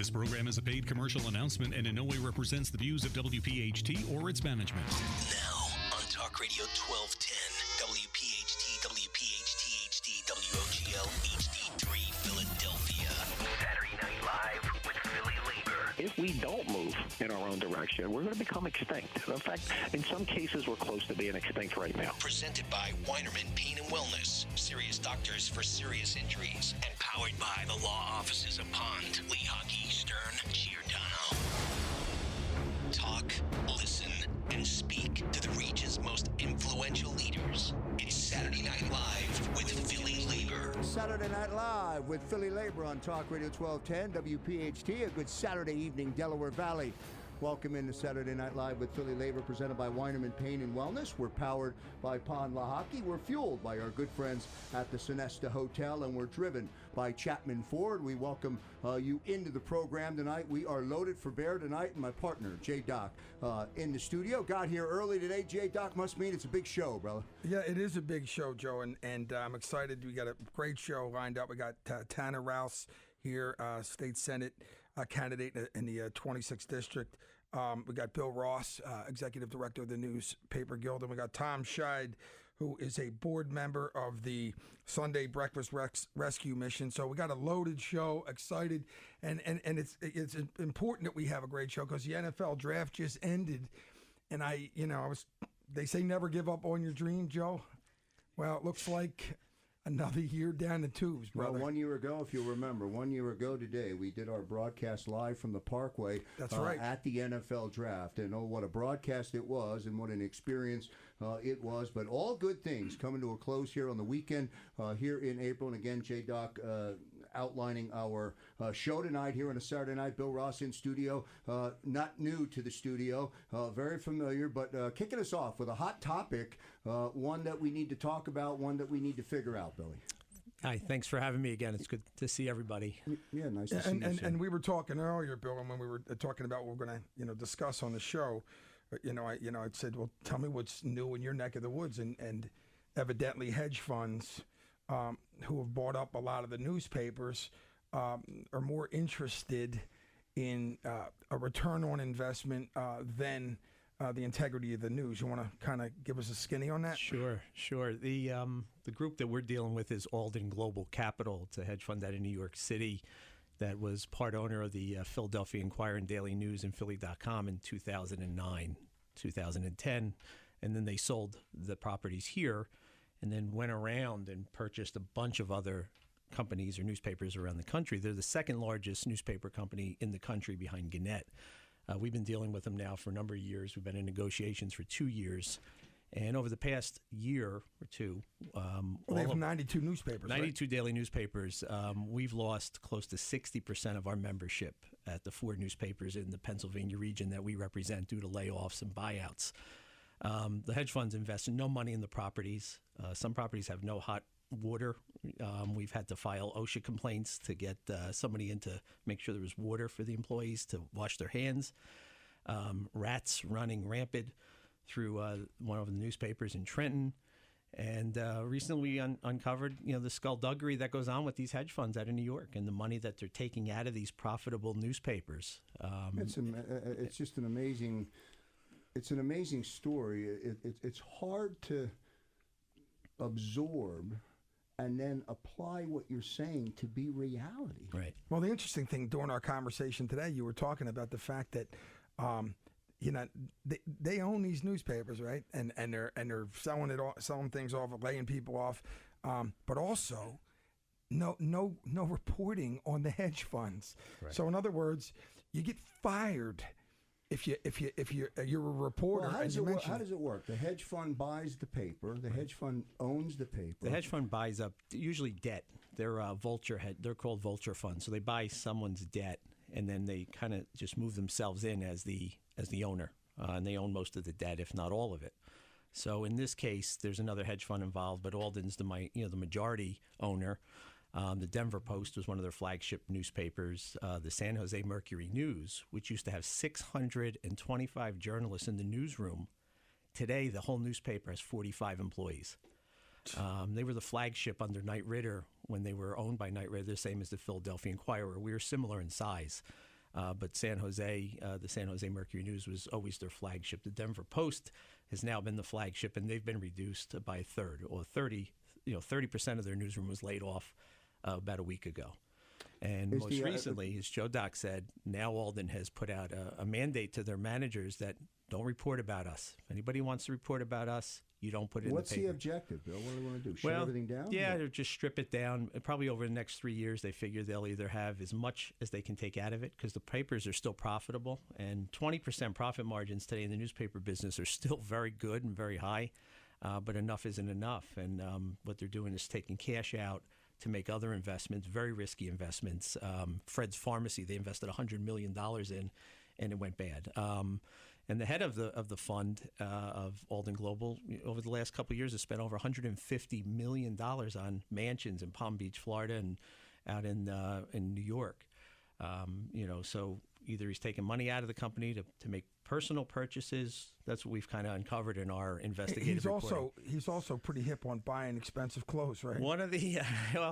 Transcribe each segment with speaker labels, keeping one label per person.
Speaker 1: This program is a paid commercial announcement and in no way represents the views of WPHT or its management.
Speaker 2: Now, on Talk Radio 1210, WPHT, WPHT, HD, WOGL, HD3, Philadelphia. Saturday Night Live with PhillyLabor.
Speaker 3: If we don't move in our own direction, we're going to become extinct. In fact, in some cases, we're close to being extinct right now.
Speaker 2: Presented by Weinerman Pain and Wellness. Serious doctors for serious injuries. And powered by the law offices of Pond, Lehocky, Stern, Giordano. Talk, listen, and speak to the region's most influential leaders. It's Saturday Night Live with PhillyLabor.
Speaker 4: Saturday Night Live with PhillyLabor on Talk Radio 1210, WPHT. A good Saturday evening, Delaware Valley. Welcome into Saturday Night Live with PhillyLabor, presented by Weinerman Pain and Wellness. We're powered by Pond Lehocky. We're fueled by our good friends at the Sonesta Hotel, and we're driven by Chapman Ford. We welcome you into the program tonight. We are loaded for bear tonight, and my partner, J-Doc, in the studio. Got here early today. J-Doc must mean it's a big show, brother.
Speaker 5: Yeah, it is a big show, Joe, and I'm excited. We got a great show lined up. We got Tanner Rouse here, state senate candidate in the 26th district. We got Bill Ross, executive director of the Newspaper Guild, and we got Tom Schied, who is a board member of the Sunday Breakfast Rescue Mission. So we got a loaded show, excited, and it's important that we have a great show because the NFL draft just ended, and they say never give up on your dream, Joe. Well, it looks like another year down the tubes, brother.
Speaker 4: Well, 1 year ago, if you'll remember, 1 year ago today, we did our broadcast live from the Parkway.
Speaker 5: That's right.
Speaker 4: At the NFL draft. And what a broadcast it was and what an experience it was. But all good things coming to a close here on the weekend here in April. And again, J-Doc outlining our show tonight here on a Saturday night. Bill Ross in studio. Not new to the studio. Very familiar, but kicking us off with a hot topic, one that we need to talk about, one that we need to figure out. Billy.
Speaker 6: Hi, thanks for having me again. It's good to see everybody.
Speaker 4: Yeah, nice to see you.
Speaker 5: And we were talking earlier, Bill, and when we were talking about what we're going to discuss on the show, I said, well, tell me what's new in your neck of the woods, and evidently hedge funds who have bought up a lot of the newspapers are more interested in a return on investment than the integrity of the news. You want to kind of give us a skinny on that?
Speaker 6: Sure. The group that we're dealing with is Alden Global Capital. It's a hedge fund out of New York City that was part owner of the Philadelphia Inquirer and Daily News and Philly.com in 2009, 2010. And then they sold the properties here and then went around and purchased a bunch of other companies or newspapers around the country. They're the second largest newspaper company in the country behind Gannett. We've been dealing with them now for a number of years. We've been in negotiations for 2 years. And over the past year or two,
Speaker 5: they have 92 newspapers,
Speaker 6: 92
Speaker 5: right?
Speaker 6: daily newspapers. We've lost close to 60% of our membership at the 4 newspapers in the Pennsylvania region that we represent due to layoffs and buyouts. The hedge funds invest no money in the properties. Some properties have no hot water. We've had to file OSHA complaints to get somebody in to make sure there was water for the employees to wash their hands. Rats running rampant through one of the newspapers in Trenton. And recently we uncovered, the skullduggery that goes on with these hedge funds out of New York and the money that they're taking out of these profitable newspapers.
Speaker 4: It's just an amazing story. It's hard to absorb and then apply what you're saying to be reality.
Speaker 6: Right.
Speaker 5: Well, the interesting thing during our conversation today, you were talking about the fact that, they own these newspapers, right? And they're selling things off, laying people off, but also no reporting on the hedge funds. Right. So in other words, you get fired if you're a reporter.
Speaker 4: Well, how does it work? The hedge fund buys the paper. The hedge fund owns the paper.
Speaker 6: The hedge fund buys up usually debt. They're They're called vulture funds. So they buy someone's debt, and then they kind of just move themselves in as the owner, and they own most of the debt, if not all of it. So in this case, there's another hedge fund involved, but Alden's the majority owner. The Denver Post was one of their flagship newspapers. The San Jose Mercury News, which used to have 625 journalists in the newsroom. Today, the whole newspaper has 45 employees. They were the flagship under Knight Ridder when they were owned by Knight Ridder, the same as the Philadelphia Inquirer. We were similar in size. But San Jose, the San Jose Mercury News was always their flagship. The Denver Post has now been the flagship, and they've been reduced by a third, or 30% of their newsroom was laid off about a week ago. And most recently, as Joe Doc said, now Alden has put out a mandate to their managers that don't report about us. If anybody wants to report about us, you don't put it in the paper.
Speaker 4: What's the objective, Bill? What do they want to do? Shut everything down?
Speaker 6: Yeah, or just strip it down. Probably over the next 3 years, they figure they'll either have as much as they can take out of it, because the papers are still profitable. And 20% profit margins today in the newspaper business are still very good and very high, but enough isn't enough. And what they're doing is taking cash out to make other investments, very risky investments. Fred's Pharmacy, they invested $100 million in, and it went bad. And the head of the fund of Alden Global, over the last couple of years, has spent over $150 million on mansions in Palm Beach, Florida, and out in New York. So either he's taking money out of the company to make personal purchases. That's what we've kind of uncovered in our investigative reporting.
Speaker 5: He's also pretty hip on buying expensive clothes, right?
Speaker 6: One of the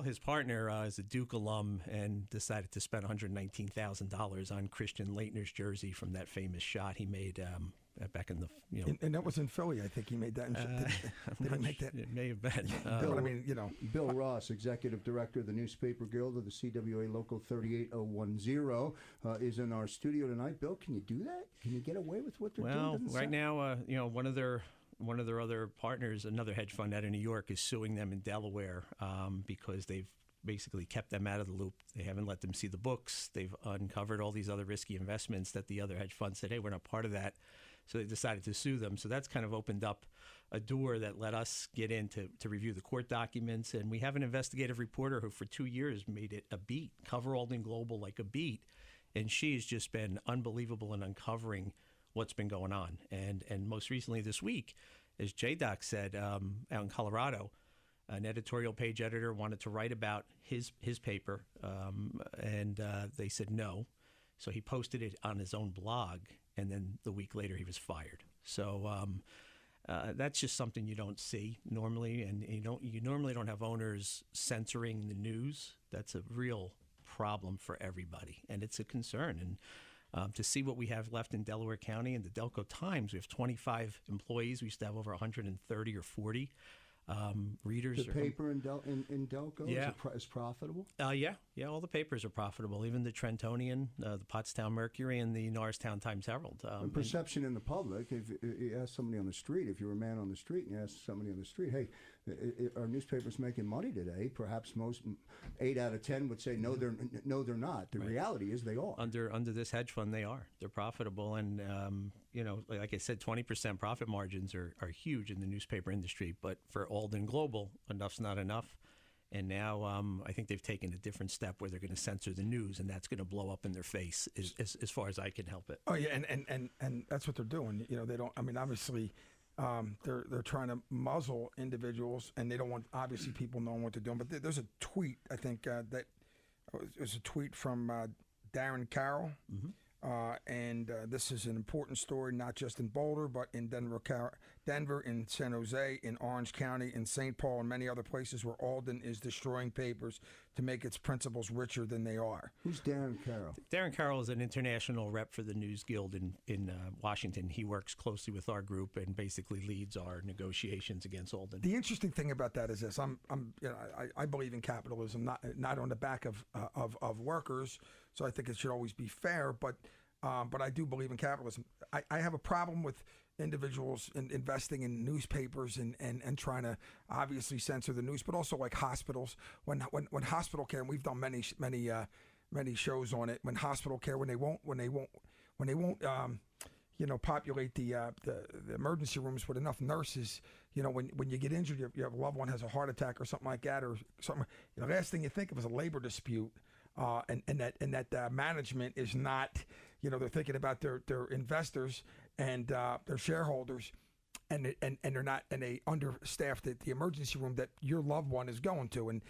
Speaker 6: his partner is a Duke alum and decided to spend $119,000 on Christian Laettner's jersey from that famous shot he made back in the
Speaker 5: and that was in Philly. I think he made that. Did he make that?
Speaker 6: It may have been.
Speaker 5: But I mean,
Speaker 4: Bill Ross, Executive Director of the Newspaper Guild of the CWA Local 38010, is in our studio tonight. Bill, can you do that? Can you get away with what they're doing?
Speaker 6: Well, right now, one of their other partners, another hedge fund out of New York, is suing them in Delaware because they've basically kept them out of the loop. They haven't let them see the books. They've uncovered all these other risky investments that the other hedge fund said, hey, we're not part of that. So they decided to sue them. So that's kind of opened up a door that let us get in to review the court documents. And we have an investigative reporter who for 2 years made it a beat, cover Alden Global like a beat. And she's just been unbelievable in uncovering what's been going on. And most recently this week, as J-Doc said, out in Colorado, an editorial page editor wanted to write about his paper, and they said no. So he posted it on his own blog, and then the week later he was fired. So that's just something you don't see normally, and you normally don't have owners censoring the news. That's a real problem for everybody, and it's a concern. And to see what we have left in Delaware County and the Delco Times, we have 25 employees. We used to have over 130 or 40. Readers.
Speaker 4: The paper in Delco is profitable?
Speaker 6: Yeah, all the papers are profitable, even the Trentonian, the Pottstown Mercury, and the Norristown Times Herald.
Speaker 4: Perception in the public, if you ask somebody on the street, if you're a man on the street and you ask somebody on the street, hey, are newspapers making money today? Perhaps most 8 out of 10 would say no, they're not. The reality is they are.
Speaker 6: Under this hedge fund, they are. They're profitable, and like I said, 20% profit margins are huge in the newspaper industry. But for Alden Global, enough's not enough. And now I think they've taken a different step where they're going to censor the news, and that's going to blow up in their face as far as I can help it.
Speaker 5: Oh yeah, and that's what they're doing. They don't. I mean, obviously. They're trying to muzzle individuals, and they don't want obviously people knowing what they're doing. But there's a tweet, I think that was a tweet from Darren Carroll, and this is an important story, not just in Boulder, but in Denver, in San Jose, in Orange County, in St. Paul, and many other places where Alden is destroying papers to make its principals richer than they are.
Speaker 4: Who's Darren Carroll?
Speaker 6: Darren Carroll is an international rep for the News Guild in Washington. He works closely with our group and basically leads our negotiations against Alden.
Speaker 5: The interesting thing about that is this: I believe in capitalism, not on the back of workers. So I think it should always be fair, but I do believe in capitalism. I have a problem with individuals investing in newspapers and trying to obviously censor the news, but also like hospitals. When hospital care, and we've done many shows on it. When hospital care, when they won't populate the emergency rooms with enough nurses. When you get injured, you have a loved one has a heart attack or something like that, or something. The last thing you think of is a labor dispute. And that management is not, they're thinking about their investors and their shareholders, and they're not, and they understaffed the emergency room that your loved one is going to, and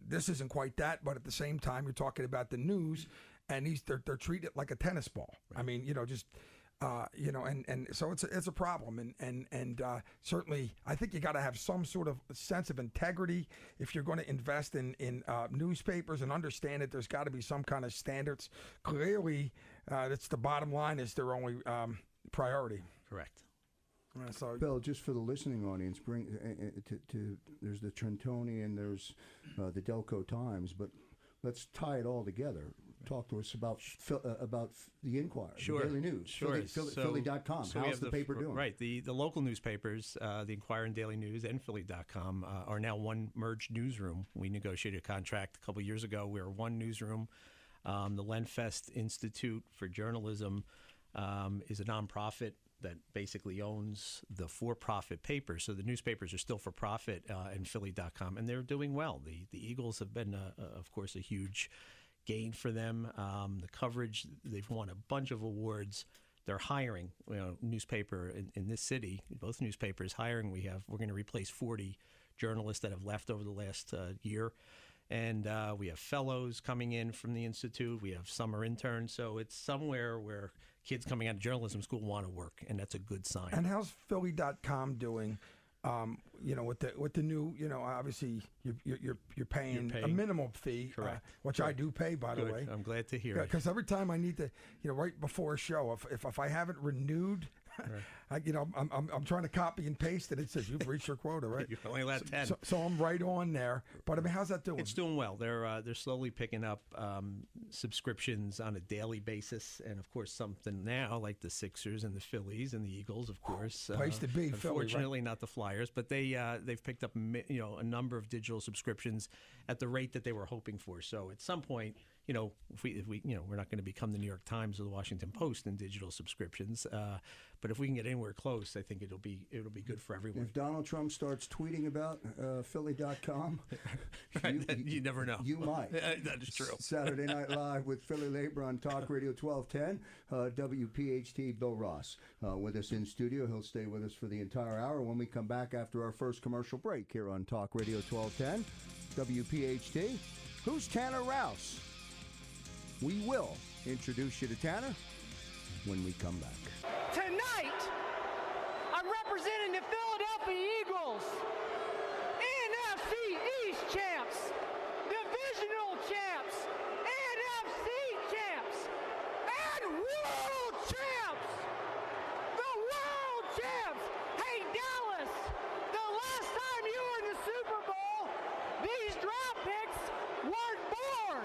Speaker 5: this isn't quite that, but at the same time you're talking about the news, and they're treated like a tennis ball. Right. I mean, And so it's a problem, and certainly I think you got to have some sort of sense of integrity if you're going to invest in newspapers, and understand that there's got to be some kind of standards. Clearly, that's the bottom line, is their only priority.
Speaker 6: Correct.
Speaker 5: So,
Speaker 4: Bill, just for the listening audience, bring there's the Trentoni and there's the Delco Times, but let's tie it all together. Talk to us about the Inquirer,
Speaker 6: Sure.
Speaker 4: the Daily News,
Speaker 6: Sure.
Speaker 4: Philly.com.
Speaker 6: So we
Speaker 4: How's
Speaker 6: have
Speaker 4: the paper doing?
Speaker 6: Right. The local newspapers, the Inquirer and Daily News and Philly.com, are now one merged newsroom. We negotiated a contract a couple years ago. We were one newsroom. The Lenfest Institute for Journalism is a nonprofit that basically owns the for-profit paper. So the newspapers are still for-profit in Philly.com, and they're doing well. The Eagles have been, of course, a huge gain for them. The coverage, they've won a bunch of awards. They're hiring, newspaper in this city, both newspapers hiring. We're going to replace 40 journalists that have left over the last year. And we have fellows coming in from the Institute. We have summer interns. So it's somewhere where kids coming out of journalism school want to work, and that's a good sign.
Speaker 5: and how's Philly.com doing? With the new, obviously you're paying a minimum fee,
Speaker 6: Correct.
Speaker 5: Which I do pay, by the
Speaker 6: Good.
Speaker 5: way.
Speaker 6: I'm glad to hear it.
Speaker 5: Because every time I need to, right before a show, if I haven't renewed, I'm trying to copy and paste it. It says you've reached your quota, right?
Speaker 6: You're only allowed 10.
Speaker 5: So I'm right on there. But I mean, how's that doing?
Speaker 6: It's doing well. They're slowly picking up subscriptions on a daily basis, and of course, something now like the Sixers and the Phillies and the Eagles, of course.
Speaker 5: Place to be, Philly, right?
Speaker 6: Unfortunately, not the Flyers, but they've picked up a number of digital subscriptions at the rate that they were hoping for. So at some point, if we we're not going to become the New York Times or the Washington Post in digital subscriptions, but if we can get anywhere close, I think it'll be good for everyone.
Speaker 4: If Donald Trump starts tweeting about Philly.com,
Speaker 6: you never know.
Speaker 4: You might.
Speaker 6: That is true.
Speaker 4: Saturday Night Live with PhillyLabor on Talk Radio 1210. WPHT Bill Rouse with us in studio. He'll stay with us for the entire hour when we come back after our first commercial break here on Talk Radio 1210. WPHT. Who's Tanner Rouse? We will introduce you to Tanner when we come back.
Speaker 7: Tonight, I'm representing the Philadelphia Eagles, NFC East champs, divisional champs, NFC champs, and world champs! The world champs! Hey, Dallas, the last time you were in the Super Bowl, these draft picks weren't born!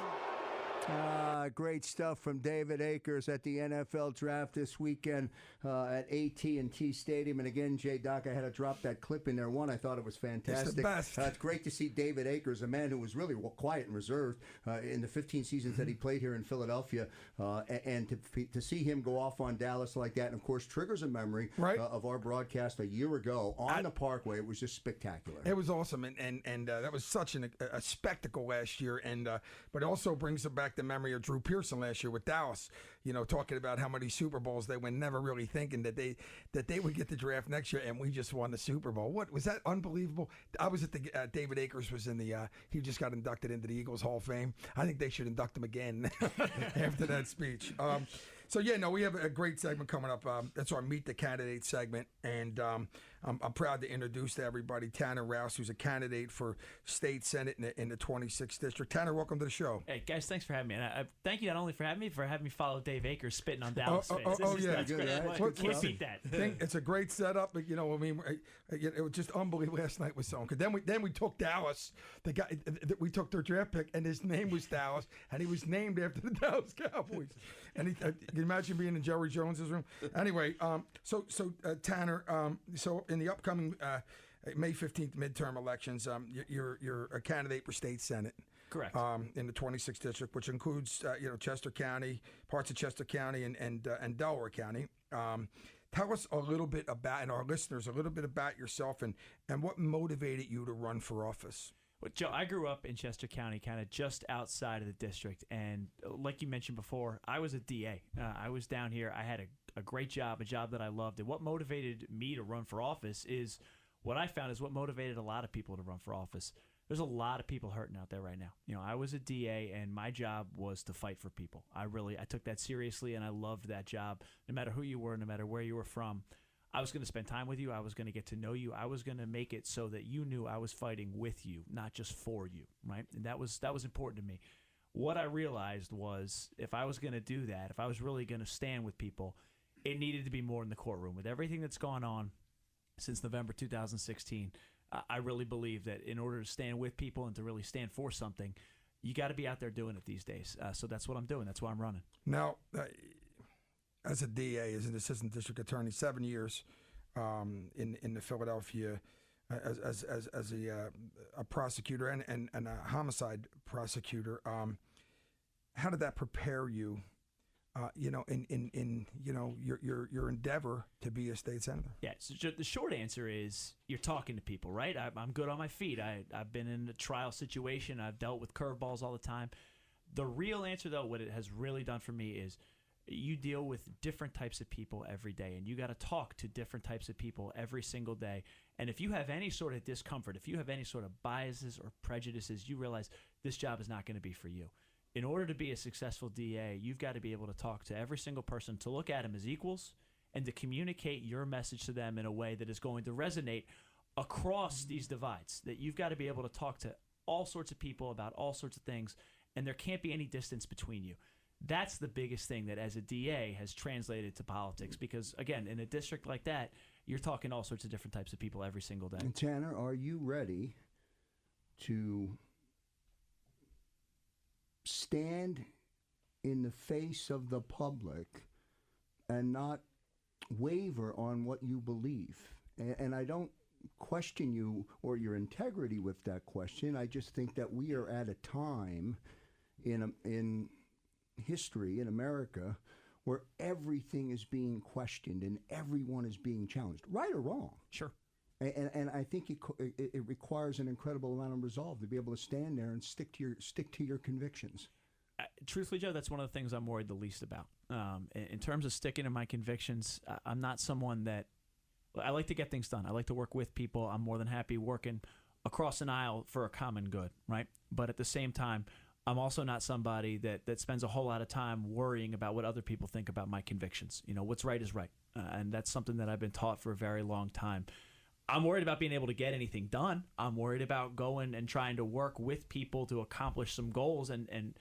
Speaker 4: Great stuff from David Akers at the NFL Draft this weekend at AT&T Stadium. And again, Jay Doc, I had to drop that clip in there. One, I thought it was fantastic.
Speaker 5: It's the best.
Speaker 4: It's great to see David Akers, a man who was really quiet and reserved in the 15 seasons that he played here in Philadelphia, and to see him go off on Dallas like that, and of course triggers a memory of our broadcast a year ago on the Parkway. It was just spectacular.
Speaker 5: It was awesome, and that was such a spectacle last year, and but it also brings back the memory of Drew Pearson last year with Dallas, talking about how many Super Bowls they win, never really thinking that they would get the draft next year, and we just won the Super Bowl. What was that? Unbelievable. I was at the David Akers was in the he just got inducted into the Eagles Hall of Fame. I think they should induct him again after that speech. We have a great segment coming up. That's our Meet the Candidate segment, and I'm proud to introduce to everybody Tanner Rouse, who's a candidate for State Senate in the 26th District. Tanner, welcome to the show.
Speaker 8: Hey, guys, thanks for having me. And I thank you not only for having me follow Dave Akers spitting on Dallas fans. That's great. Can't beat that.
Speaker 5: It's a great setup, but it was just unbelievable. Last night was so good. Then we took Dallas. The guy we took their draft pick, and his name was Dallas, and he was named after the Dallas Cowboys. And can you imagine being in Jerry Jones's room? Anyway, Tanner, so in the upcoming May 15th midterm elections, you're a candidate for State Senate.
Speaker 8: Correct.
Speaker 5: In the 26th district, which includes Chester County, parts of Chester County, and Delaware County. Tell us a little bit about, and our listeners, a little bit about yourself and what motivated you to run for office.
Speaker 8: Well, Joe, I grew up in Chester County, kind of just outside of the district, and like you mentioned before, I was a DA. I was down here. I had a great job, a job that I loved, and what motivated me to run for office is what I found is what motivated a lot of people to run for office. there's a lot of people hurting out there right now. I was a DA, and my job was to fight for people. I took that seriously, and I loved that job. No matter who you were, no matter where you were from, I was going to spend time with you. I was going to get to know you. I was going to make it so that you knew I was fighting with you, not just for you, right? And that was important to me. What I realized was if I was going to do that, if I was really going to stand with people, it needed to be more in the courtroom. With everything that's gone on since November 2016, I really believe that in order to stand with people and to really stand for something, you got to be out there doing it these days. So that's what I'm doing. That's why I'm running.
Speaker 5: Now, as a DA, as an assistant district attorney, 7 years in the Philadelphia as a prosecutor and a homicide prosecutor. How did that prepare you? In your endeavor to be a state senator?
Speaker 8: Yeah, so the short answer is you're talking to people, right? I'm good on my feet. I've been in a trial situation. I've dealt with curveballs all the time. The real answer, though, what it has really done for me is you deal with different types of people every day, and you got to talk to different types of people every single day. And if you have any sort of discomfort, if you have any sort of biases or prejudices, you realize this job is not going to be for you. In order to be a successful DA, you've got to be able to talk to every single person, to look at them as equals, and to communicate your message to them in a way that is going to resonate across these divides. That you've got to be able to talk to all sorts of people about all sorts of things, and there can't be any distance between you. That's the biggest thing that as a DA has translated to politics, because, again, in a district like that, you're talking all sorts of different types of people every single day.
Speaker 4: And Tanner, are you ready to stand in the face of the public and not waver on what you believe? And I don't question you or your integrity with that question. I just think that we are at a time in history in America where everything is being questioned and everyone is being challenged, right or wrong.
Speaker 8: Sure.
Speaker 4: And I think it requires an incredible amount of resolve to be able to stand there and stick to your convictions.
Speaker 8: Truthfully, Joe, that's one of the things I'm worried the least about. In terms of sticking to my convictions, I'm not someone that I like to get things done. I like to work with people. I'm more than happy working across an aisle for a common good, right? But at the same time, I'm also not somebody that spends a whole lot of time worrying about what other people think about my convictions. What's right is right. And that's something that I've been taught for a very long time. I'm worried about being able to get anything done. I'm worried about going and trying to work with people to accomplish some goals. And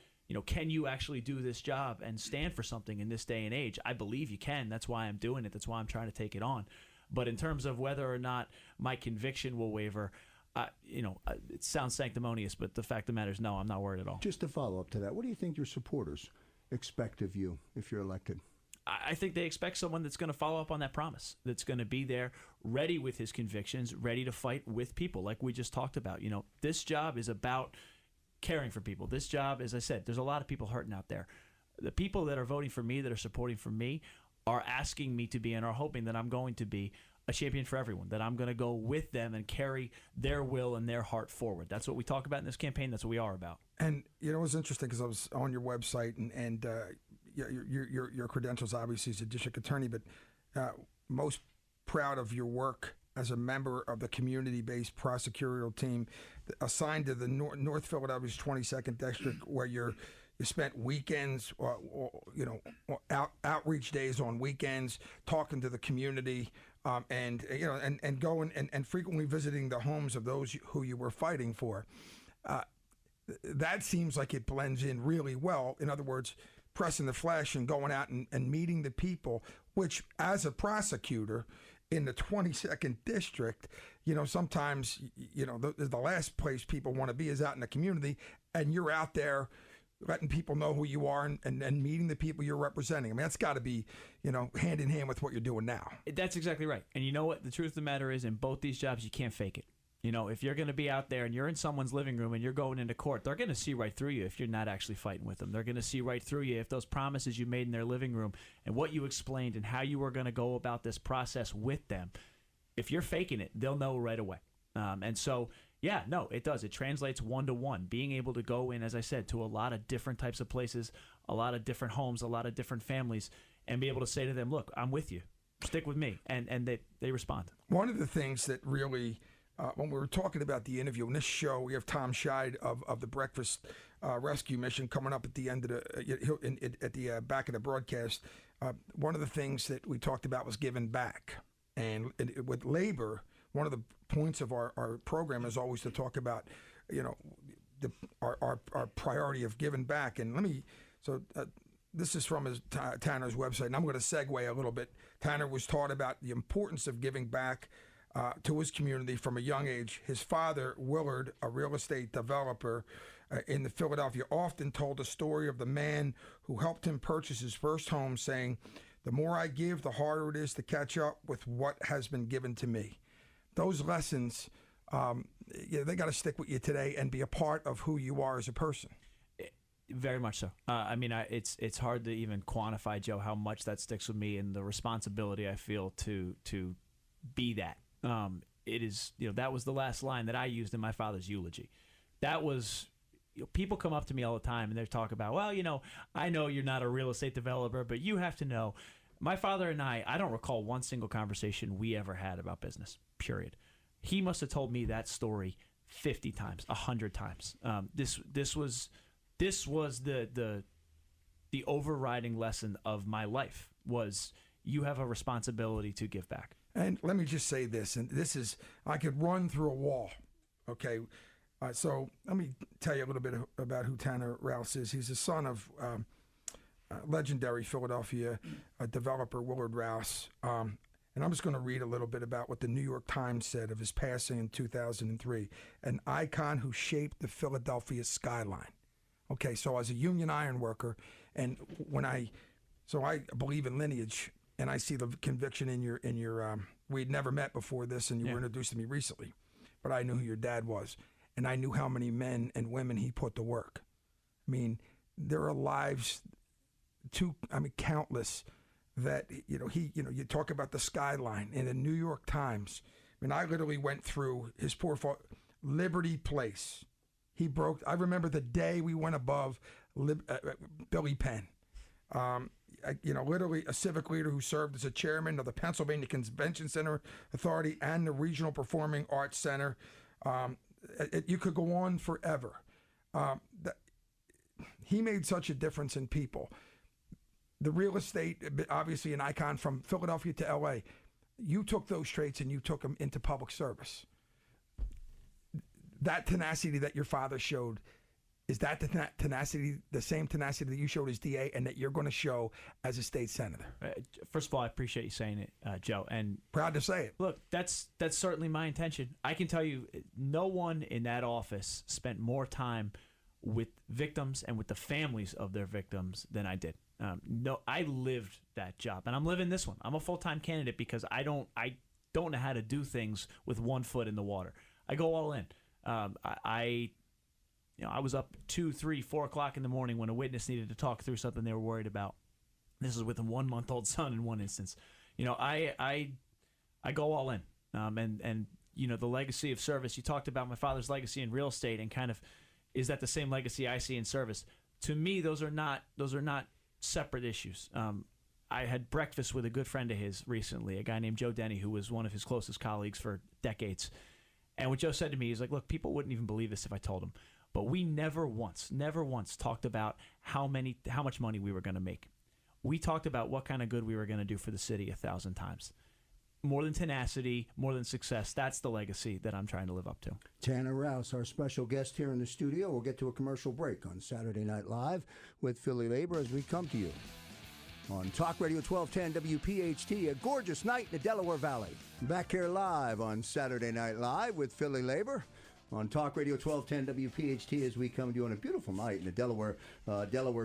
Speaker 8: can you actually do this job and stand for something in this day and age? I believe you can. That's why I'm doing it. That's why I'm trying to take it on. But in terms of whether or not my conviction will waver, it sounds sanctimonious, but the fact of the matter is, no, I'm not worried at all.
Speaker 4: Just to follow up to that, what do you think your supporters expect of you if you're elected?
Speaker 8: I think they expect someone that's going to follow up on that promise, that's going to be there, ready with his convictions, ready to fight with people, like we just talked about. This job is about caring for people. This job, as I said, there's a lot of people hurting out there. The people that are voting for me, that are supporting for me, are asking me to be and are hoping that I'm going to be a champion for everyone, that I'm going to go with them and carry their will and their heart forward. That's what we talk about in this campaign. That's what we are about.
Speaker 5: And it was interesting because I was on your website and your credentials obviously as a district attorney, but most proud of your work as a member of the community-based prosecutorial team assigned to the North Philadelphia's 22nd District, where you spent weekends, outreach days on weekends, talking to the community, and going and frequently visiting the homes of those who you were fighting for. That seems like it blends in really well. In other words, pressing the flesh and going out and meeting the people, which as a prosecutor in the 22nd District, sometimes, the last place people want to be is out in the community, and you're out there letting people know who you are and meeting the people you're representing. I mean, that's got to be, hand in hand with what you're doing now.
Speaker 8: That's exactly right. And you know what? The truth of the matter is, in both these jobs, you can't fake it. If you're going to be out there and you're in someone's living room and you're going into court, they're going to see right through you if you're not actually fighting with them. They're going to see right through you if those promises you made in their living room and what you explained and how you were going to go about this process with them, if you're faking it, they'll know right away. And so, yeah, no, it does. It translates one-to-one. Being able to go in, as I said, to a lot of different types of places, a lot of different homes, a lot of different families, and be able to say to them, look, I'm with you. Stick with me. And they respond.
Speaker 5: One of the things that really when we were talking about the interview in this show, we have Tom Schied of the Breakfast Rescue Mission coming up at the end of the back of the broadcast. One of the things that we talked about was giving back, and with labor, one of the points of our program is always to talk about, our priority of giving back. And this is from Tanner's website, and I'm going to segue a little bit. Tanner was taught about the importance of giving back to his community from a young age. His father, Willard, a real estate developer in the Philadelphia, often told the story of the man who helped him purchase his first home, saying, "The more I give, the harder it is to catch up with what has been given to me." Those lessons, they got to stick with you today and be a part of who you are as a person.
Speaker 8: Very much so. It's hard to even quantify, Joe, how much that sticks with me and the responsibility I feel to be that. It is, that was the last line that I used in my father's eulogy. That was, people come up to me all the time and they talk about, well, I know you're not a real estate developer, but you have to know. My father and I don't recall one single conversation we ever had about business, period. He must have told me that story 50 times, 100 times. This was the overriding lesson of my life was you have a responsibility to give back.
Speaker 5: And let me just say this, and this is, I could run through a wall, okay? So let me tell you a little bit about who Tanner Rouse is. He's the son of legendary Philadelphia developer Willard Rouse. And I'm just going to read a little bit about what the New York Times said of his passing in 2003. An icon who shaped the Philadelphia skyline. Okay, so as a union iron worker, and I believe in lineage, and I see the conviction in your we'd never met before this, and you were introduced to me recently, but I knew who your dad was, and I knew how many men and women he put to work. I mean, there are lives, countless, that, you talk about the skyline in the New York Times. I mean, I literally went through his portfolio, Liberty Place. I remember the day we went above Billy Penn. Literally a civic leader who served as a chairman of the Pennsylvania Convention Center Authority and the Regional Performing Arts Center. You could go on forever. He made such a difference in people. The real estate, obviously an icon from Philadelphia to L.A. You took those traits and you took them into public service. That tenacity that your father showed, is that the same tenacity that you showed as DA and that you're going to show as a state senator?
Speaker 8: First of all, I appreciate you saying it, Joe. And
Speaker 5: proud to say it.
Speaker 8: Look, that's certainly my intention. I can tell you, no one in that office spent more time with victims and with the families of their victims than I did. I lived that job, and I'm living this one. I'm a full-time candidate because I don't know how to do things with one foot in the water. I go all in. I was up 2, 3, 4 o'clock in the morning when a witness needed to talk through something they were worried about. This is with a 1-month-old son in one instance. I go all in. And the legacy of service. You talked about my father's legacy in real estate, and kind of, is that the same legacy I see in service? To me, those are not separate issues. I had breakfast with a good friend of his recently, a guy named Joe Denny, who was one of his closest colleagues for decades. And what Joe said to me, he's like, look, people wouldn't even believe this if I told them, but we never once talked about how much money we were going to make. We talked about what kind of good we were going to do for the city 1,000 times. More than tenacity, more than success. That's the legacy that I'm trying to live up to.
Speaker 4: Tanner Rouse, our special guest here in the studio. We'll get to a commercial break on Saturday Night Live with PhillyLabor as we come to you on Talk Radio 1210 WPHT, a gorgeous night in the Delaware Valley. Back here live on Saturday Night Live with PhillyLabor on Talk Radio 1210 WPHT as we come to you on a beautiful night in the Delaware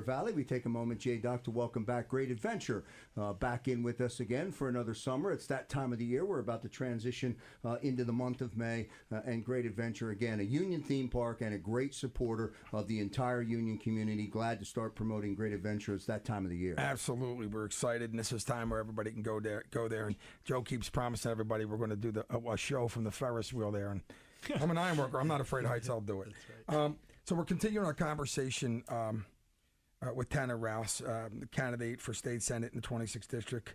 Speaker 4: Valley. We take a moment, J-Doc, to welcome back Great Adventure back in with us again for another summer. It's that time of the year. We're about to transition into the month of May, and Great Adventure, again, a Union theme park and a great supporter of the entire Union community. Glad to start promoting Great Adventure. It's that time of the year.
Speaker 5: Absolutely. We're excited, and this is time where everybody can go there. And Joe keeps promising everybody we're going to do a show from the Ferris wheel there, and I'm an iron worker. I'm not afraid of heights. I'll do it. Right. So we're continuing our conversation with Tanner Rouse, the candidate for state senate in the 26th district.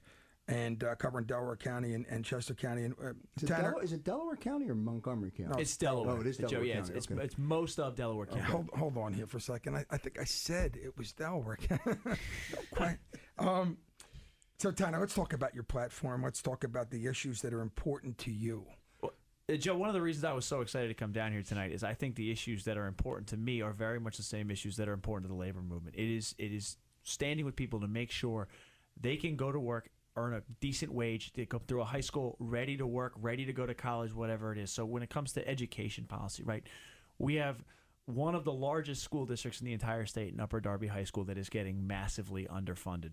Speaker 5: and covering Delaware County and Chester County. And
Speaker 4: is it Delaware County or Montgomery County?
Speaker 5: No,
Speaker 8: It's Delaware.
Speaker 4: Oh, it is Delaware
Speaker 8: Joe,
Speaker 4: County.
Speaker 8: It's,
Speaker 4: Okay.
Speaker 8: it's most of Delaware County.
Speaker 5: Hold on here for a second. I think I said it was Delaware County. Quite. So, Tanner, let's talk about your platform. Let's talk about the issues that are important to you.
Speaker 8: Joe, one of the reasons I was so excited to come down here tonight is I think the issues that are important to me are very much the same issues that are important to the labor movement. It is standing with people to make sure they can go to work, earn a decent wage, they go through a high school, ready to work, ready to go to college, whatever it is. So when it comes to education policy, right, we have one of the largest school districts in the entire state in Upper Darby High School that is getting massively underfunded.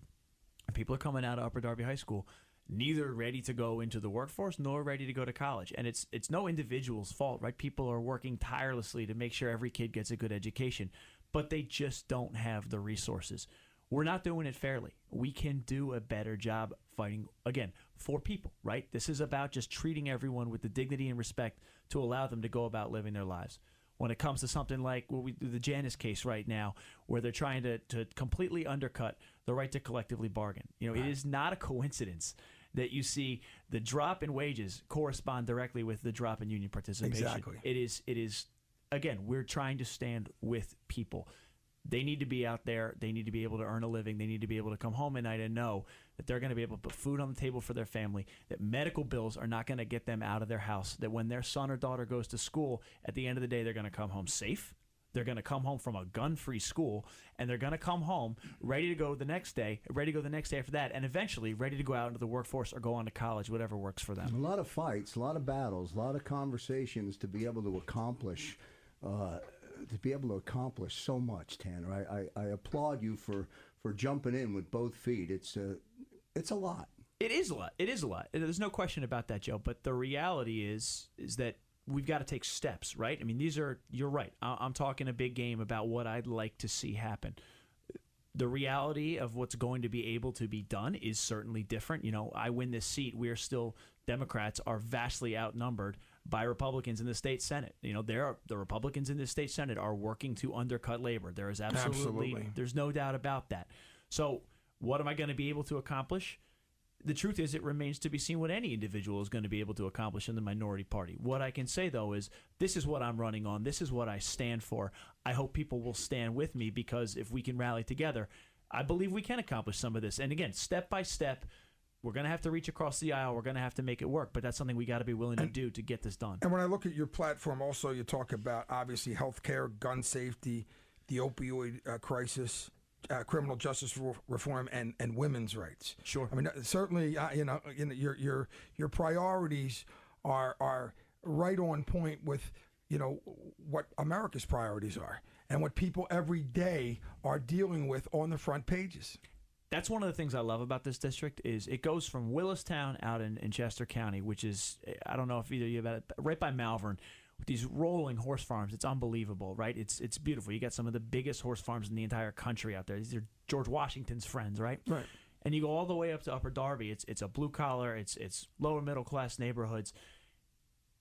Speaker 8: And people are coming out of Upper Darby High School neither ready to go into the workforce nor ready to go to college. And it's no individual's fault, right? People are working tirelessly to make sure every kid gets a good education, but they just don't have the resources. We're not doing it fairly. We can do a better job fighting, again, for people, right? This is about just treating everyone with the dignity and respect to allow them to go about living their lives. When it comes to something like the Janus case right now, where they're trying to completely undercut the right to collectively bargain. It is not a coincidence that you see the drop in wages correspond directly with the drop in union participation.
Speaker 5: Exactly.
Speaker 8: It is, again, we're trying to stand with people. They need to be out there. They need to be able to earn a living. They need to be able to come home at night and know that they're going to be able to put food on the table for their family, that medical bills are not going to get them out of their house, that when their son or daughter goes to school, at the end of the day, they're going to come home safe. They're going to come home from a gun-free school, and they're going to come home ready to go the next day, ready to go the next day after that, and eventually ready to go out into the workforce or go on to college, whatever works for them.
Speaker 4: A lot of fights, a lot of battles, a lot of conversations to be able to accomplish so much, Tanner. I applaud you for jumping in with both feet. It's a lot.
Speaker 8: It is a lot. It is a lot. There's no question about that, Joe. But the reality is that we've got to take steps, right? I mean, you're right. I'm talking a big game about what I'd like to see happen. The reality of what's going to be able to be done is certainly different. I win this seat. Democrats are vastly outnumbered by Republicans in the state Senate. The Republicans in the state Senate are working to undercut labor. There is absolutely. There's no doubt about that. So what am I going to be able to accomplish? The truth is, it remains to be seen what any individual is going to be able to accomplish in the minority party. What I can say, though, is this is what I'm running on. This is what I stand for. I hope people will stand with me, because if we can rally together, I believe we can accomplish some of this. And again, step by step, we're going to have to reach across the aisle. We're going to have to make it work. But that's something we got to be willing to do to get this done.
Speaker 5: And when I look at your platform, also, you talk about, obviously, health care, gun safety, the opioid crisis, criminal justice reform, and women's rights.
Speaker 8: Sure.
Speaker 5: I mean, certainly, your priorities are right on point with what America's priorities are and what people every day are dealing with on the front pages.
Speaker 8: That's one of the things I love about this district is it goes from Willistown out in Chester County, which is, I don't know if either of you have it, right by Malvern, with these rolling horse farms. It's unbelievable, right? It's beautiful. You got some of the biggest horse farms in the entire country out there. These are George Washington's friends, right?
Speaker 5: Right.
Speaker 8: And you go all the way up to Upper Darby. It's a blue collar. It's lower middle class neighborhoods.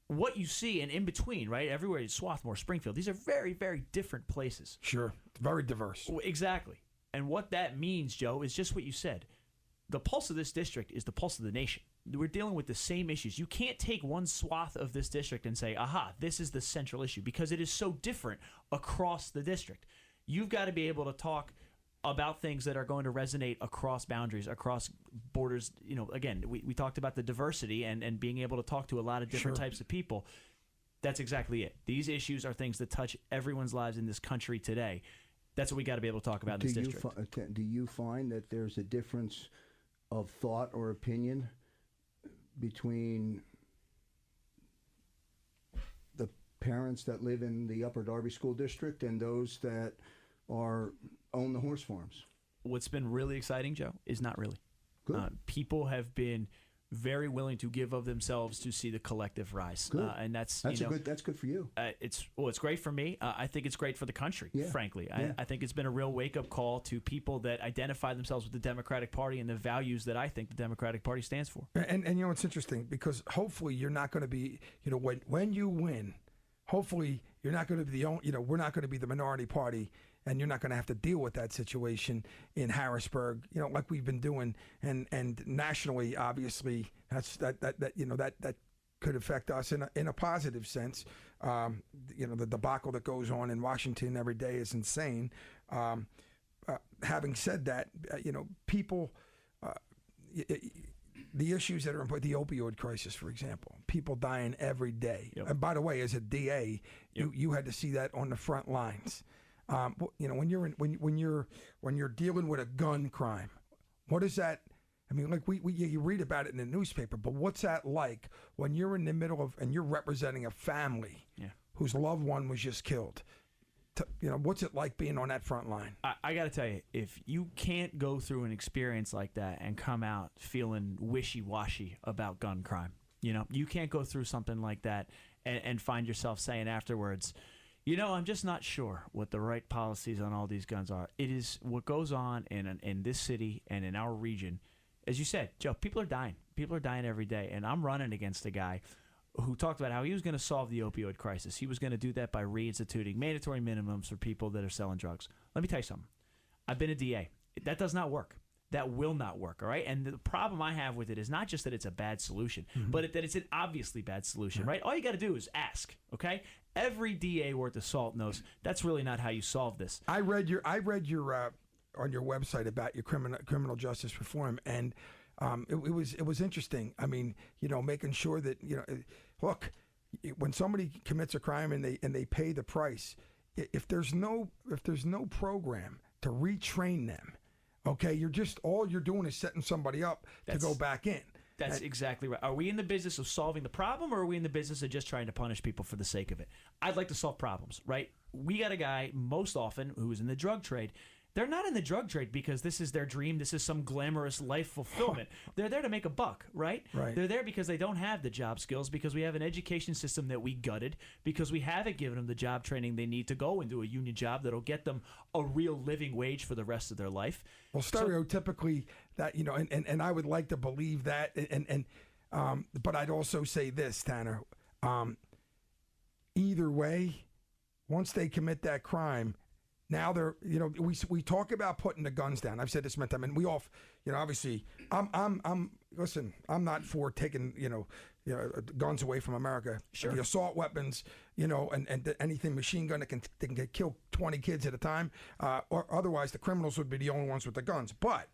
Speaker 8: What you see, and in between, right? Everywhere, Swarthmore, Springfield. These are very, very different places.
Speaker 5: Sure. Very diverse.
Speaker 8: Exactly. And what that means, Joe, is just what you said. The pulse of this district is the pulse of the nation. We're dealing with the same issues. You can't take one swath of this district and say, aha, this is the central issue, because it is so different across the district. You've got to be able to talk about things that are going to resonate across boundaries, across borders. Again, we talked about the diversity and being able to talk to a lot of different types of people. That's exactly it. These issues are things that touch everyone's lives in this country today. That's what we got to be able to talk about in this district.
Speaker 4: Do you find that there's a difference of thought or opinion between the parents that live in the Upper Darby School District and those that own the horse farms?
Speaker 8: What's been really exciting, Joe, is not really.
Speaker 4: Good.
Speaker 8: People have been very willing to give of themselves to see the collective rise.
Speaker 4: Good.
Speaker 8: And that's
Speaker 4: good for you.
Speaker 8: It's great for me. I think it's great for the country, frankly.
Speaker 4: Yeah.
Speaker 8: I think it's been a real wake-up call to people that identify themselves with the Democratic Party and the values that I think the Democratic Party stands for.
Speaker 5: And it's interesting, because hopefully you're not going to be, when you win, hopefully you're not going to be we're not going to be the minority party and you're not going to have to deal with that situation in Harrisburg, like we've been doing, and nationally, obviously, that could affect us in a positive sense. The debacle that goes on in Washington every day is insane. Having said that, people, the issues that are important, the opioid crisis, for example, people dying every day.
Speaker 8: Yep.
Speaker 5: And by the way, as a DA, you had to see that on the front lines. When you're dealing with a gun crime, what is that? I mean, like you read about it in the newspaper, but what's that like when you're in the middle of and you're representing a family whose loved one was just killed? What's it like being on that front line?
Speaker 8: I got to tell you, if you can't go through an experience like that and come out feeling wishy-washy about gun crime, you can't go through something like that and find yourself saying afterwards, I'm just not sure what the right policies on all these guns are. It is what goes on in this city and in our region. As you said, Joe, people are dying. People are dying every day. And I'm running against a guy who talked about how he was going to solve the opioid crisis. He was going to do that by reinstituting mandatory minimums for people that are selling drugs. Let me tell you something. I've been a DA. That does not work. That will not work, all right? And the problem I have with it is not just that it's a bad solution, but that it's an obviously bad solution, right? All you got to do is ask, okay? Every DA worth of salt knows that's really not how you solve this.
Speaker 5: I read your on your website about your criminal justice reform, and it was interesting. I mean, making sure that look, when somebody commits a crime and they pay the price, if there's no program to retrain them, okay, all you're doing is setting somebody up to go back in.
Speaker 8: That's exactly right. Are we in the business of solving the problem, or are we in the business of just trying to punish people for the sake of it? I'd like to solve problems, right? We got a guy most often who is in the drug trade. They're not in the drug trade because this is their dream. This is some glamorous life fulfillment. They're there to make a buck, right? They're there because they don't have the job skills, because we have an education system that we gutted, because we haven't given them the job training they need to go into a union job that'll get them a real living wage for the rest of their life.
Speaker 5: Well, stereotypically, that and I would like to believe that, but I'd also say this, Tanner. Either way, once they commit that crime, now they're, we talk about putting the guns down. I've said this many times, and we all, obviously, listen, I'm not for taking, guns away from America.
Speaker 8: Sure.
Speaker 5: The assault weapons, and anything machine gun that can kill 20 kids at a time, or otherwise the criminals would be the only ones with the guns. But,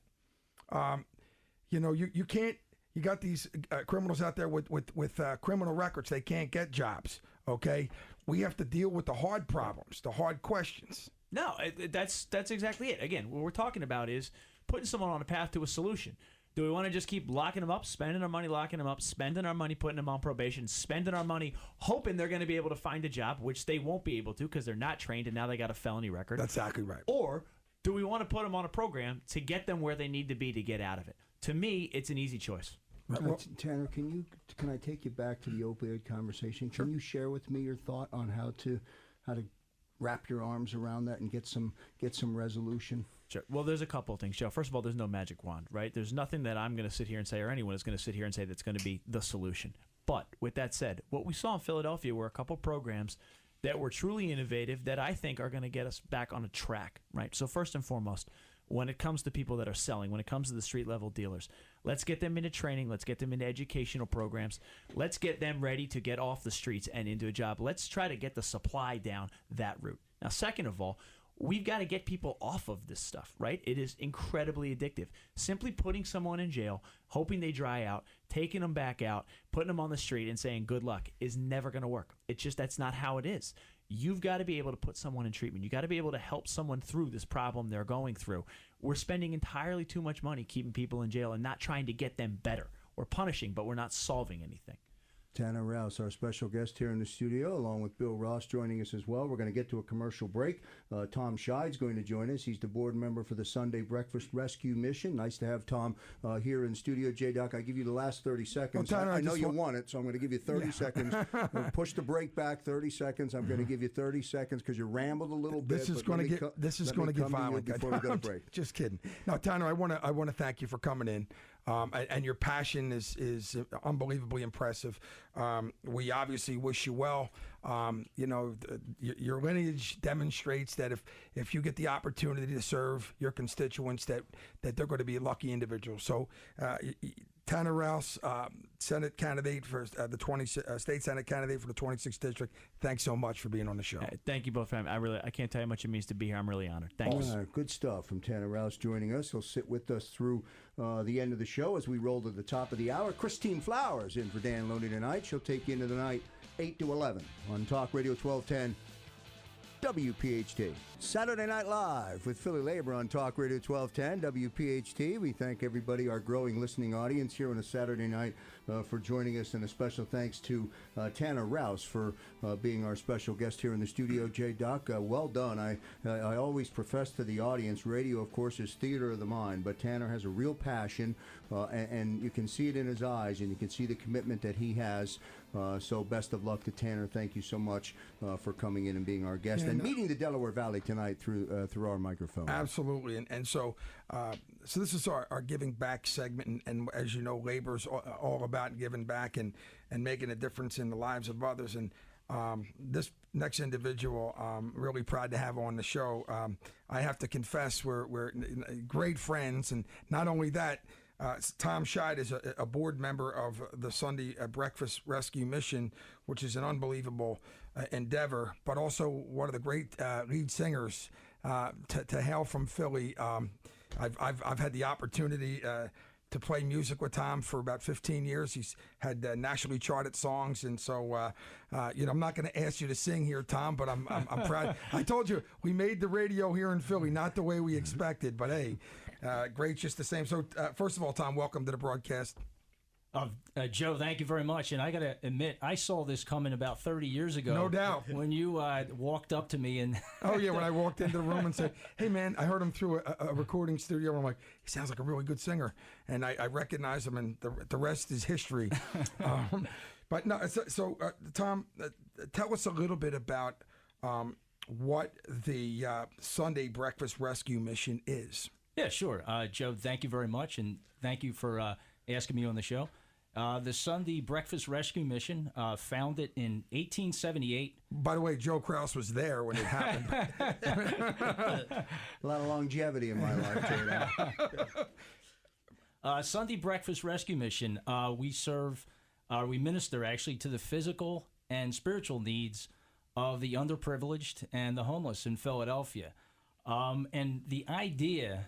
Speaker 5: you can't. You got these criminals out there with criminal records. They can't get jobs. Okay, we have to deal with the hard problems, the hard questions.
Speaker 8: No, that's exactly it. Again, what we're talking about is putting someone on a path to a solution. Do we want to just keep locking them up, spending our money locking them up, spending our money putting them on probation, spending our money hoping they're going to be able to find a job, which they won't be able to because they're not trained and now they got a felony record?
Speaker 5: That's exactly right.
Speaker 8: Or do we want to put them on a program to get them where they need to be to get out of it? To me, it's an easy choice.
Speaker 4: Tanner, can I take you back to the opioid conversation?
Speaker 8: Sure.
Speaker 4: Can you share with me your thought on how to wrap your arms around that and get some resolution?
Speaker 8: Sure. Well, there's a couple of things, Joe. First of all, there's no magic wand, right? There's nothing that I'm going to sit here and say, or anyone is going to sit here and say that's going to be the solution. But with that said, what we saw in Philadelphia were a couple programs that were truly innovative that I think are going to get us back on a track, right? So first and foremost, when it comes to people that are selling, when it comes to the street level dealers, let's get them into training. Let's get them into educational programs. Let's get them ready to get off the streets and into a job. Let's try to get the supply down that route. Now, second of all, we've got to get people off of this stuff, right? It is incredibly addictive. Simply putting someone in jail, hoping they dry out, taking them back out, putting them on the street and saying good luck is never going to work. It's just that's not how it is. You've got to be able to put someone in treatment. You've got to be able to help someone through this problem they're going through. We're spending entirely too much money keeping people in jail and not trying to get them better. We're punishing, but we're not solving anything.
Speaker 4: Tanner Rouse, our special guest here in the studio, along with Bill Ross joining us as well. We're going to get to a commercial break. Tom Schied's going to join us. He's the board member for the Sunday Breakfast Rescue Mission. Nice to have Tom here in studio. J-Doc, I give you the last 30 seconds.
Speaker 5: Well, Tanner,
Speaker 4: I know you want it, so I'm going to give you 30 seconds. Push the break back 30 seconds. I'm going to give you 30 seconds because you rambled a little bit.
Speaker 5: This is going to get violent
Speaker 4: before we go to break.
Speaker 5: Just kidding. Now, Tanner, I want to thank you for coming in. and your passion is unbelievably impressive. We obviously wish you well. Your lineage demonstrates that if you get the opportunity to serve your constituents, that they're going to be lucky individuals. So, Tanner Rouse, Senate candidate for state Senate candidate for the 26th district. Thanks so much for being on the show.
Speaker 8: Thank you both for having me. I can't tell you how much it means to be here. I'm really honored. Thanks.
Speaker 4: All right, good stuff from Tanner Rouse joining us. He'll sit with us through the end of the show as we roll to the top of the hour. Christine Flowers in for Dan Loney tonight. She'll take you into the night 8 to 11 on Talk Radio 1210 WPHT. Saturday Night Live with PhillyLabor on Talk Radio 1210 WPHT. We thank everybody, our growing listening audience here on a Saturday night for joining us, and a special thanks to Tanner Rouse for being our special guest here in the studio. J-Doc, well done. I always profess to the audience, radio, of course, is theater of the mind, but Tanner has a real passion, and you can see it in his eyes, and you can see the commitment that he has. So best of luck to Tanner. Thank you so much for coming in and being our guest and meeting the Delaware Valley tonight through our microphone.
Speaker 5: Absolutely. And so this is our giving back segment. And as you know, labor is all about giving back and making a difference in the lives of others. And this next individual, really proud to have on the show. I have to confess, we're great friends. And not only that, Tom Schied is a board member of the Sunday Breakfast Rescue Mission, which is an unbelievable endeavor, but also one of the great lead singers to hail from Philly. I've had the opportunity to play music with Tom for about 15 years. He's had nationally charted songs, and so I'm not going to ask you to sing here, Tom, but I'm proud. I told you we made the radio here in Philly, not the way we expected, but hey. Great, just the same. So, first of all, Tom, welcome to the broadcast.
Speaker 9: Joe, thank you very much. And I got to admit, I saw this coming about 30 years ago.
Speaker 5: No doubt.
Speaker 9: When you walked up to me and...
Speaker 5: Oh, yeah, when I walked into the room and said, hey, man, I heard him through a recording studio. And I'm like, he sounds like a really good singer. And I recognize him, and the rest is history. But no, so Tom, tell us a little bit about what the Sunday Breakfast Rescue Mission is.
Speaker 9: Yeah, sure. Joe, thank you very much, and thank you for asking me on the show. The Sunday Breakfast Rescue Mission, founded in 1878.
Speaker 5: By the way, Joe Krause was there when it happened.
Speaker 4: A lot of longevity in my life, J-Doc.
Speaker 9: Sunday Breakfast Rescue Mission, we minister actually to the physical and spiritual needs of the underprivileged and the homeless in Philadelphia. And the idea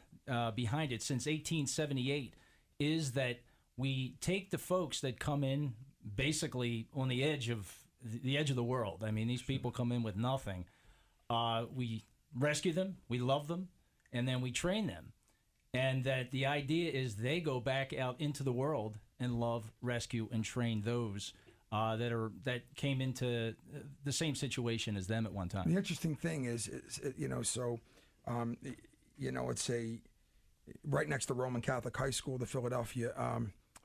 Speaker 9: behind it since 1878 is that we take the folks that come in basically on the edge of the world. I mean, these people come in with nothing. We rescue them, we love them, and then we train them. And that the idea is they go back out into the world and love, rescue, and train those that came into the same situation as them at one time.
Speaker 5: The interesting thing is it's right next to Roman Catholic High School, the Philadelphia,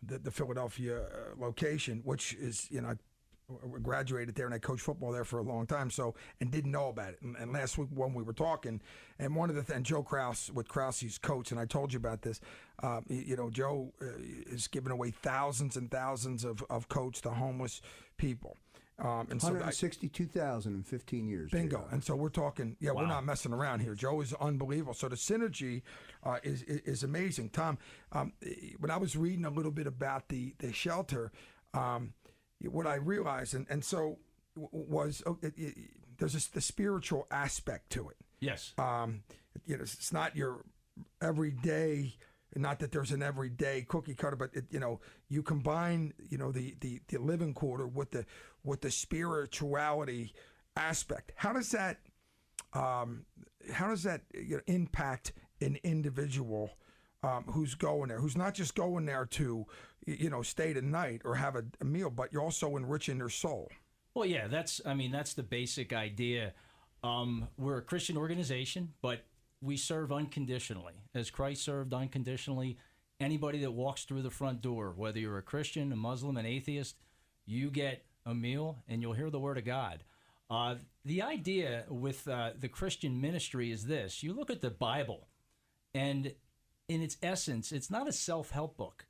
Speaker 5: the Philadelphia location, which is, I graduated there and I coached football there for a long time, and didn't know about it. And last week when we were talking, and one of the things, Joe Krause with Krause's coach, and I told you about this, Joe is giving away thousands and thousands of coats to homeless people. And
Speaker 4: 162,000 in 15 years.
Speaker 5: Bingo.
Speaker 4: J-Doc.
Speaker 5: And so we're talking, wow. We're not messing around here. Joe is unbelievable. So the synergy is amazing. Tom, when I was reading a little bit about the shelter, what I realized, and so was, there's the spiritual aspect to it.
Speaker 9: Yes.
Speaker 5: It's not your everyday. Not that there's an everyday cookie cutter, but you combine the living quarter with the spirituality aspect. How does that impact an individual who's going there, who's not just going there to stay the night or have a meal, but you're also enriching their soul?
Speaker 9: Well, yeah, that's the basic idea. We're a Christian organization, but we serve unconditionally. As Christ served unconditionally, anybody that walks through the front door, whether you're a Christian, a Muslim, an atheist, you get a meal and you'll hear the word of God. The idea with the Christian ministry is this. You look at the Bible, and in its essence, it's not a self-help book.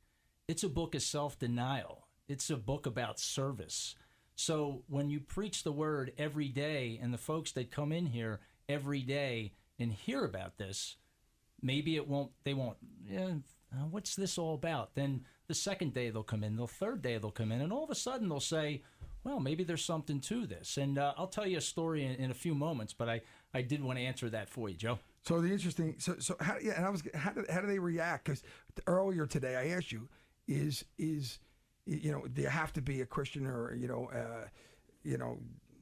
Speaker 9: It's a book of self-denial. It's a book about service. So when you preach the word every day, and the folks that come in here every day and hear about this, maybe they won't, what's this all about? Then the second day they'll come in, the third day they'll come in, and all of a sudden they'll say, well, maybe there's something to this. And I'll tell you a story in a few moments, but I did want to answer that for you, Joe.
Speaker 5: So the interesting, so how, yeah, and how do they react? Because earlier today I asked you, is do you have to be a Christian or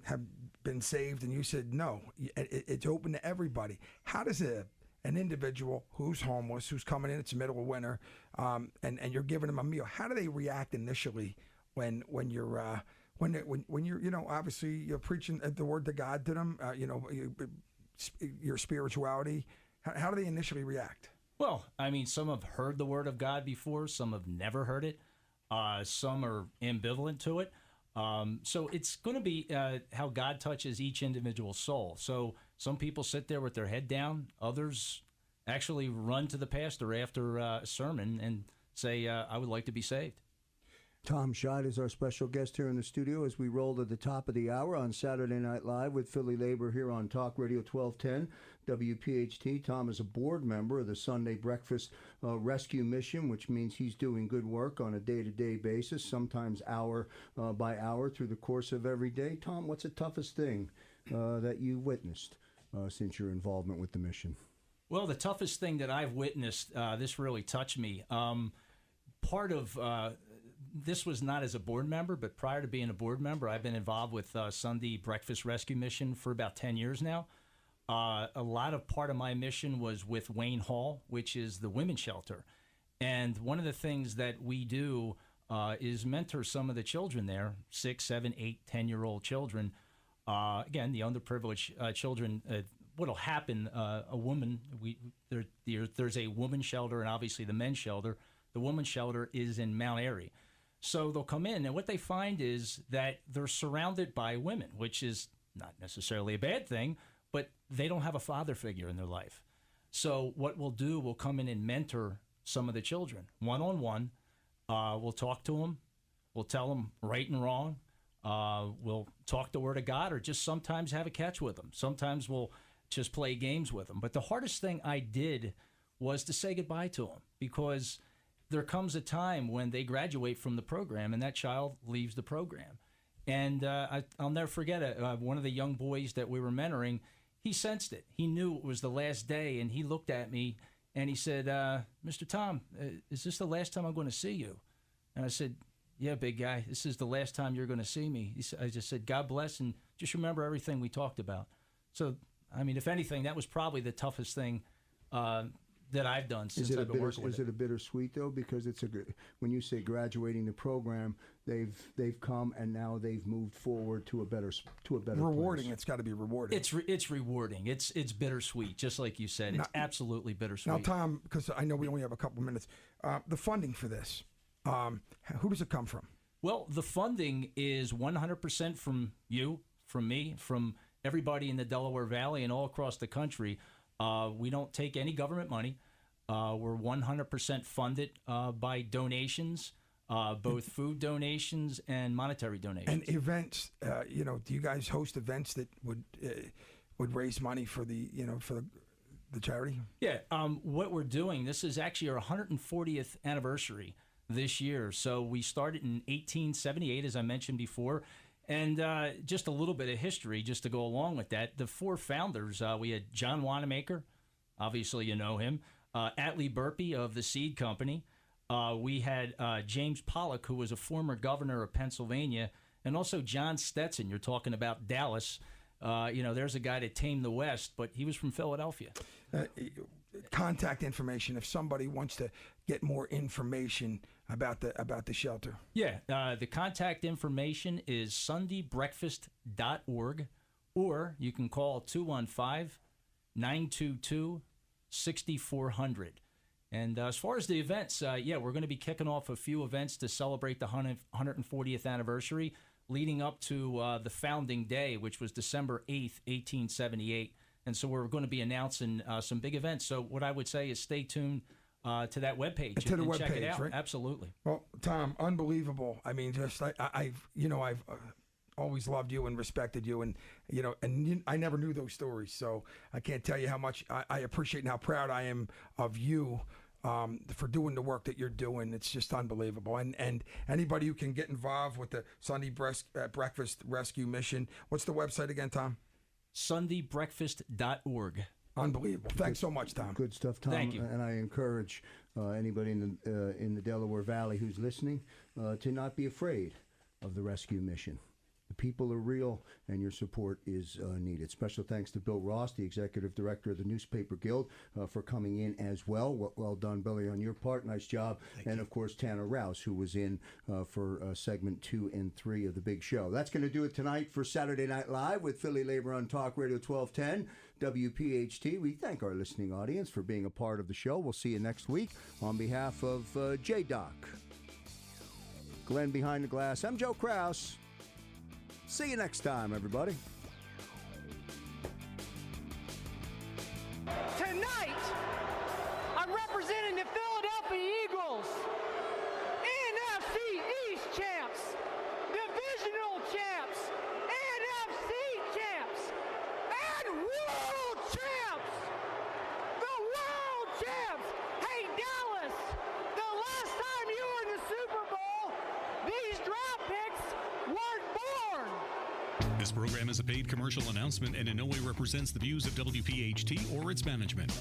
Speaker 5: have been saved? And you said no. It's open to everybody. How does an individual who's homeless, who's coming in, it's the middle of winter, and you're giving them a meal, how do they react initially when you're obviously you're preaching the word to God to them, your spirituality? How do they initially react?
Speaker 9: Well, I mean, some have heard the word of God before, some have never heard it, some are ambivalent to it. So it's going to be how God touches each individual soul. So some people sit there with their head down, others actually run to the pastor after a sermon and say, I would like to be saved.
Speaker 4: Tom Schied is our special guest here in the studio as we roll to the top of the hour on Saturday Night Live with PhillyLabor here on Talk Radio 1210 WPHT. Tom is a board member of the Sunday Breakfast Rescue Mission, which means he's doing good work on a day-to-day basis, sometimes hour by hour through the course of every day. Tom, what's the toughest thing that you witnessed since your involvement with the mission?
Speaker 9: Well, the toughest thing that I've witnessed, this really touched me. Part of this was not as a board member, but prior to being a board member, I've been involved with Sunday Breakfast Rescue Mission for about 10 years now. A lot of part of my mission was with Wayne Hall, which is the women's shelter. And one of the things that we do is mentor some of the children there, 6, 7, 8, 10-year-old children. Again, the underprivileged children. What'll happen, there's a women's shelter and obviously the men's shelter. The women's shelter is in Mount Airy. So they'll come in, and what they find is that they're surrounded by women, which is not necessarily a bad thing, but they don't have a father figure in their life. So what we'll do, we'll come in and mentor some of the children, one-on-one. We'll talk to them. We'll tell them right and wrong. We'll talk the word of God, or just sometimes have a catch with them. Sometimes we'll just play games with them. But the hardest thing I did was to say goodbye to them, because there comes a time when they graduate from the program and that child leaves the program. And I'll never forget it. One of the young boys that we were mentoring, he sensed it. He knew it was the last day, and he looked at me and he said, Mr. Tom, is this the last time I'm going to see you? And I said, yeah, big guy, this is the last time you're going to see me. I just said, God bless, and just remember everything we talked about. So, I mean, if anything, that was probably the toughest thing that I've done since I've been working with it.
Speaker 4: Is it a bittersweet though? Because when you say graduating the program, they've come and now they've moved forward to a better
Speaker 5: rewarding.
Speaker 4: place.
Speaker 5: It's got to be rewarding.
Speaker 9: It's rewarding. It's bittersweet, just like you said. It's absolutely bittersweet.
Speaker 5: Now, Tom, because I know we only have a couple minutes, the funding for this, who does it come from?
Speaker 9: Well, the funding is 100% from you, from me, from everybody in the Delaware Valley and all across the country. We don't take any government money. We're 100% funded by donations, both food donations and monetary donations.
Speaker 5: And events, do you guys host events that would raise money for the charity?
Speaker 9: Yeah. What we're doing, this is actually our 140th anniversary this year. So we started in 1878, as I mentioned before. And just a little bit of history, just to go along with that. The four founders, we had John Wanamaker, obviously you know him, Atlee Burpee of the Schied Company. We had James Pollock, who was a former governor of Pennsylvania, and also John Stetson. You're talking about Dallas. There's a guy that tamed the West, but he was from Philadelphia.
Speaker 5: Contact information, if somebody wants to get more information about the shelter.
Speaker 9: Yeah, the contact information is sundaybreakfast.org, or you can call 215-922-6400. And as far as the events, we're going to be kicking off a few events to celebrate the 140th anniversary, leading up to the founding day, which was December 8th, 1878. And so we're going to be announcing some big events. So what I would say is stay tuned to that webpage
Speaker 5: To the
Speaker 9: and
Speaker 5: webpage,
Speaker 9: check it out.
Speaker 5: right?
Speaker 9: Absolutely.
Speaker 5: Well, Tom, unbelievable. I mean, just I've always loved you and respected you, and I never knew those stories, so I can't tell you how much I appreciate and how proud I am of you for doing the work that you're doing. It's just unbelievable. And anybody who can get involved with the Sunday Breakfast Rescue Mission, what's the website again, Tom?
Speaker 9: SundayBreakfast.org.
Speaker 5: Unbelievable. Thanks so much, Tom.
Speaker 4: Good stuff, Tom.
Speaker 9: Thank you.
Speaker 4: And I encourage anybody in the Delaware Valley who's listening to not be afraid of the rescue mission. The people are real, and your support is needed. Special thanks to Bill Ross, the Executive Director of the Newspaper Guild, for coming in as well. Well done, Billy, on your part. Nice job. And, of course, Tanner Rouse, who was in for segment 2 and 3 of the big show. That's going to do it tonight for Saturday Night Live with Philly Labor on Talk Radio 1210. WPHT. We thank our listening audience for being a part of the show. We'll see you next week. On behalf of J-Doc, Glenn behind the glass, I'm Joe Krause. See you next time, everybody.
Speaker 7: Tonight, I'm representing the Philadelphia Eagles, NFC East champs, divisional champs, NFC champs, and world champs! The world champs! Hey, Dallas, the last time you were in the Super Bowl, these draft picks weren't born!
Speaker 1: This program is a paid commercial announcement and in no way represents the views of WPHT or its management.